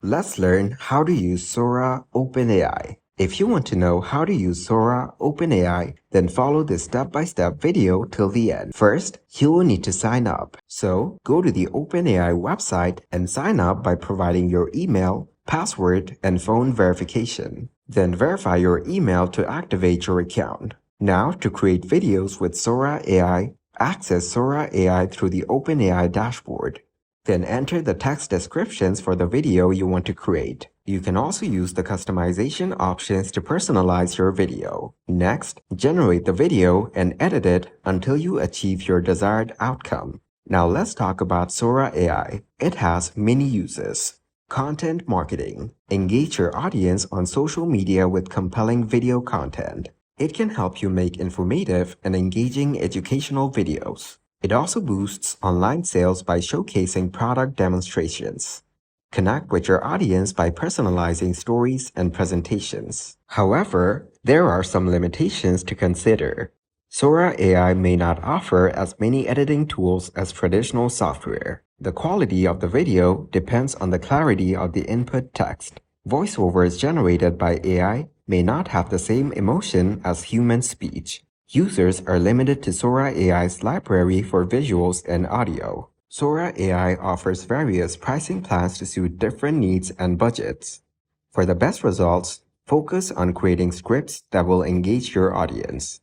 Let's learn how to use Sora OpenAI. If you want to know how to use Sora OpenAI, then follow this step-by-step video till the end. First, you will need to sign up. So, go to the OpenAI website and sign up by providing your email, password, and phone verification. Then verify your email to activate your account. Now, to create videos with Sora AI, access Sora AI through the OpenAI dashboard. Then enter the text descriptions for the video you want to create. You can also use the customization options to personalize your video. Next, generate the video and edit it until you achieve your desired outcome. Now let's talk about Sora AI. It has many uses. Content marketing. Engage your audience on social media with compelling video content. It can help you make informative and engaging educational videos. It also boosts online sales by showcasing product demonstrations. Connect with your audience by personalizing stories and presentations. However, there are some limitations to consider. Sora AI may not offer as many editing tools as traditional software. The quality of the video depends on the clarity of the input text. Voiceovers generated by AI may not have the same emotion as human speech. Users are limited to Sora AI's library for visuals and audio. Sora AI offers various pricing plans to suit different needs and budgets. For the best results, focus on creating scripts that will engage your audience.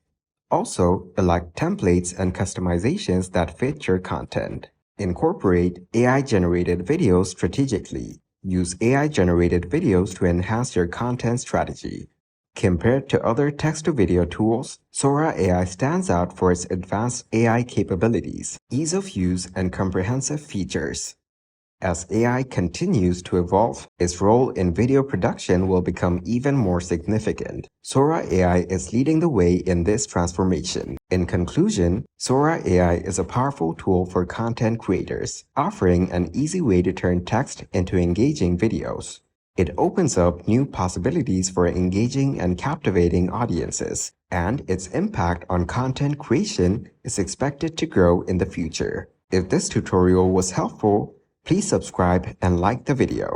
Also, elect templates and customizations that fit your content. Incorporate AI-generated videos strategically. Use AI-generated videos to enhance your content strategy. Compared to other text-to-video tools, Sora AI stands out for its advanced AI capabilities, ease of use, and comprehensive features. As AI continues to evolve, its role in video production will become even more significant. Sora AI is leading the way in this transformation. In conclusion, Sora AI is a powerful tool for content creators, offering an easy way to turn text into engaging videos. It opens up new possibilities for engaging and captivating audiences, and its impact on content creation is expected to grow in the future. If this tutorial was helpful, please subscribe and like the video.